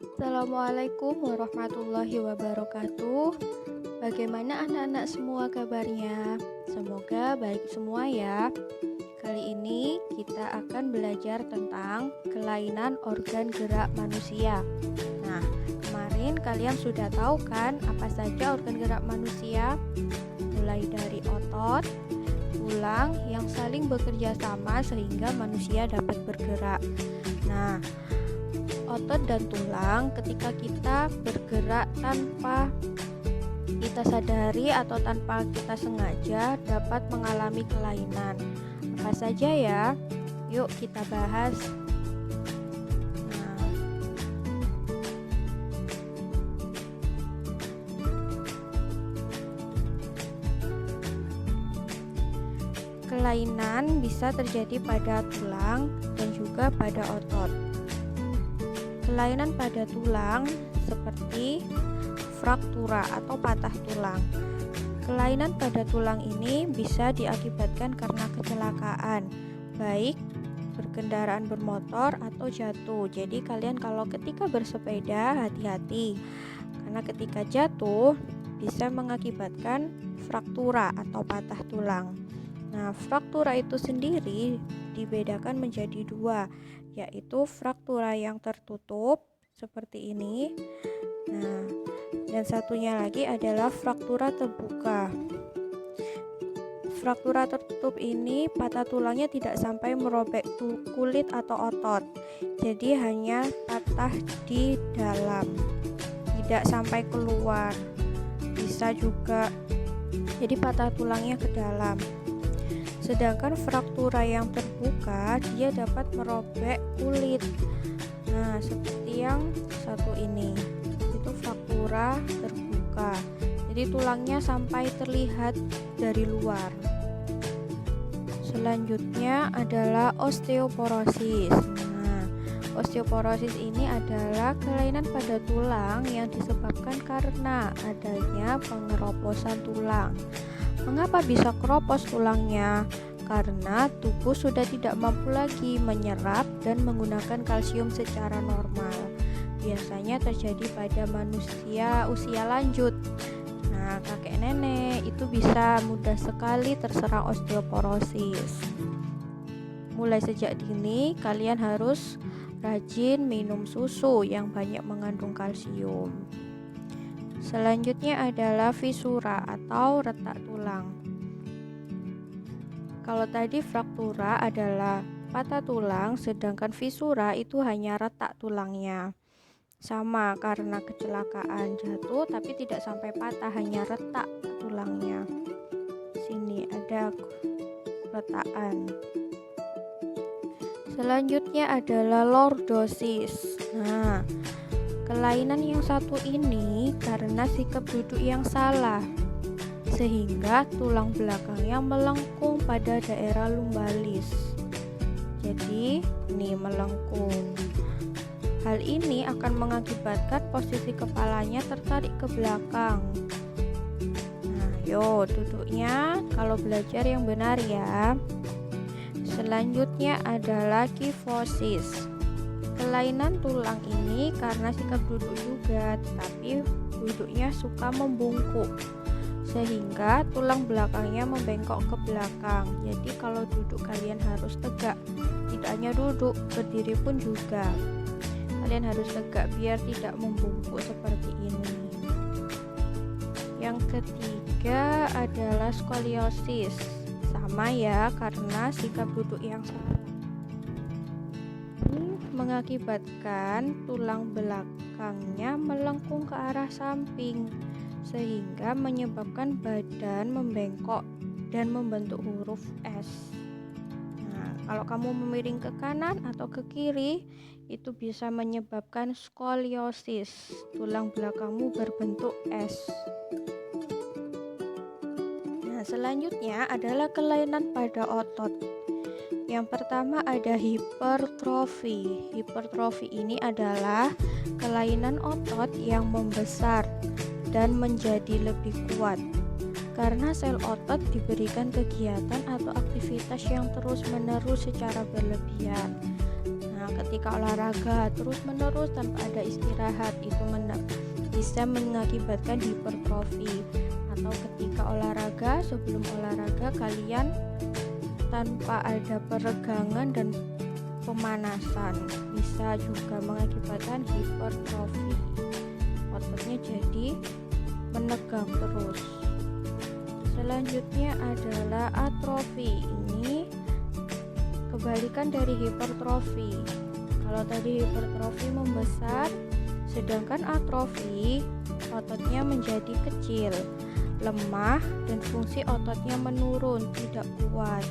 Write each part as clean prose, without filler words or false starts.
Assalamualaikum warahmatullahi wabarakatuh. Bagaimana anak-anak semua kabarnya? Semoga baik semua ya. Kali ini kita akan belajar tentang kelainan organ gerak manusia. Nah, kemarin kalian sudah tahu kan apa saja organ gerak manusia? Mulai dari otot, tulang yang saling bekerja sama sehingga manusia dapat bergerak. Nah, otot dan tulang ketika kita bergerak tanpa kita sadari atau tanpa kita sengaja dapat mengalami kelainan. Apa saja ya? Yuk kita bahas. Nah, kelainan bisa terjadi pada tulang dan juga pada otot. Kelainan pada tulang seperti fraktura atau patah tulang. Kelainan pada tulang ini bisa diakibatkan karena kecelakaan, baik berkendaraan bermotor atau jatuh. Jadi kalian kalau ketika bersepeda hati-hati, karena ketika jatuh bisa mengakibatkan fraktura atau patah tulang. Nah, fraktura itu sendiri dibedakan menjadi dua, yaitu fraktura yang tertutup seperti ini. Nah, dan satunya lagi adalah fraktura terbuka. Fraktura tertutup ini patah tulangnya tidak sampai merobek kulit atau otot. Jadi hanya patah di dalam, tidak sampai keluar. Bisa juga jadi patah tulangnya ke dalam. Sedangkan fraktura yang terbuka dia dapat merobek kulit. Nah, seperti yang satu ini, itu fraktura terbuka. Jadi tulangnya sampai terlihat dari luar. Selanjutnya adalah osteoporosis. Nah, osteoporosis ini adalah kelainan pada tulang yang disebabkan karena adanya pengeroposan tulang. Mengapa bisa keropos tulangnya? Karena tubuh sudah tidak mampu lagi menyerap dan menggunakan kalsium secara normal. Biasanya terjadi pada manusia usia lanjut. Nah, kakek nenek itu bisa mudah sekali terserang osteoporosis. Mulai sejak dini, kalian harus rajin minum susu yang banyak mengandung kalsium. Selanjutnya adalah fisura atau retak tulang. Kalau tadi fraktura adalah patah tulang, sedangkan fisura itu hanya retak tulangnya. Sama karena kecelakaan jatuh tapi tidak sampai patah, hanya retak tulangnya. Sini ada retakan. Selanjutnya adalah lordosis. Nah, kelainan yang satu ini karena sikap duduk yang salah, sehingga tulang belakangnya melengkung pada daerah lumbalis. Jadi, ini melengkung. Hal ini akan mengakibatkan posisi kepalanya tertarik ke belakang. Nah, yo duduknya kalau belajar yang benar ya. Selanjutnya adalah kifosis. Kelainan tulang ini karena sikap duduk juga, tetapi duduknya suka membungkuk sehingga tulang belakangnya membengkok ke belakang. Jadi kalau duduk kalian harus tegak, tidak hanya duduk, berdiri pun juga kalian harus tegak biar tidak membungkuk seperti ini. Yang ketiga adalah skoliosis. Sama ya, karena sikap duduk yang salah ini mengakibatkan tulang belakangnya melengkung ke arah samping, sehingga menyebabkan badan membengkok dan membentuk huruf S. Nah, kalau kamu memiring ke kanan atau ke kiri, itu bisa menyebabkan skoliosis. Tulang belakangmu berbentuk S. Nah, selanjutnya adalah kelainan pada otot. Yang pertama ada hipertrofi. Hipertrofi ini adalah kelainan otot yang membesar dan menjadi lebih kuat karena sel otot diberikan kegiatan atau aktivitas yang terus-menerus secara berlebihan. Nah, ketika olahraga terus-menerus tanpa ada istirahat istirahat itu bisa mengakibatkan hipertrofi. Atau ketika olahraga, sebelum olahraga kalian tanpa ada peregangan dan pemanasan bisa juga mengakibatkan hipertrofi. Ototnya jadi menegang terus. Selanjutnya adalah atrofi. Ini kebalikan dari hipertrofi. Kalau tadi hipertrofi membesar, sedangkan atrofi ototnya menjadi kecil, lemah, dan fungsi ototnya menurun, tidak kuat.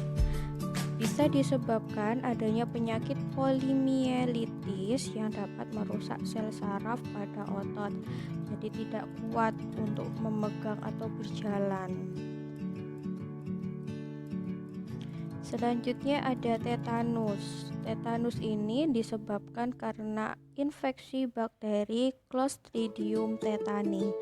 Bisa disebabkan adanya penyakit polimielitis yang dapat merusak sel saraf pada otot, jadi tidak kuat untuk memegang atau berjalan. Selanjutnya ada tetanus. Tetanus ini disebabkan karena infeksi bakteri Clostridium tetani.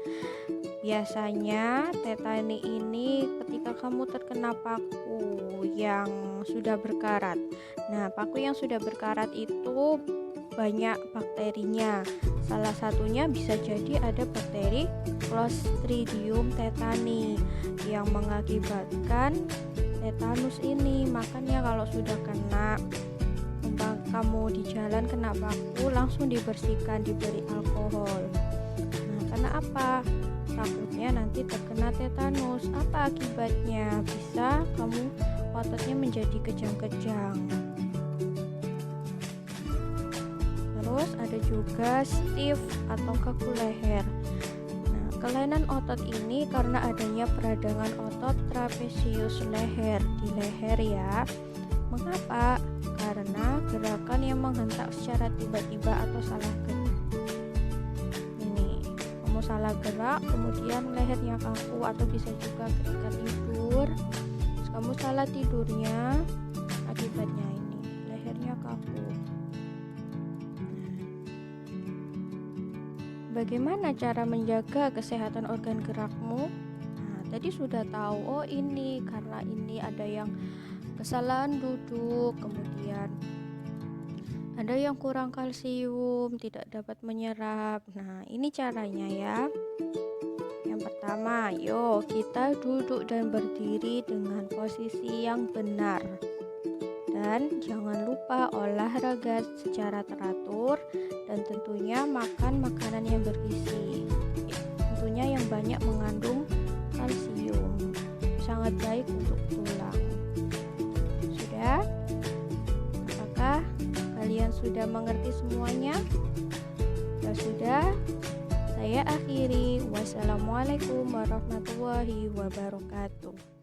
Biasanya tetani ini ketika kamu terkena paku yang sudah berkarat. Nah, paku yang sudah berkarat itu banyak bakterinya. Salah satunya bisa jadi ada bakteri Clostridium tetani yang mengakibatkan tetanus ini. Makanya kalau sudah kena, kamu di jalan kena paku, langsung dibersihkan, diberi alkohol. Nah, karena apa? Takutnya nanti terkena tetanus. Apa akibatnya? Bisa kamu ototnya menjadi kejang-kejang. Terus ada juga stiff atau kaku leher. Nah, kelainan otot ini karena adanya peradangan otot trapezius leher di leher ya. Mengapa? Karena gerakan yang menghentak secara tiba-tiba atau salah gerak. Kamu salah gerak, kemudian lehernya kaku, atau bisa juga ketika tidur, terus kamu salah tidurnya, akibatnya ini lehernya kaku. Bagaimana cara menjaga kesehatan organ gerakmu? Nah, tadi sudah tahu, oh ini karena ini ada yang kesalahan duduk, kemudian ada yang kurang kalsium, tidak dapat menyerap. Nah, ini caranya ya. Yang pertama, yuk kita duduk dan berdiri dengan posisi yang benar. Dan jangan lupa olahraga secara teratur dan tentunya makan makanan yang bergizi. Tentunya yang banyak mengandung kalsium. Sangat baik untuk tulang. Sudah? Apakah kalian sudah mengerti semuanya? Kalau sudah, saya akhiri. Wassalamualaikum warahmatullahi wabarakatuh.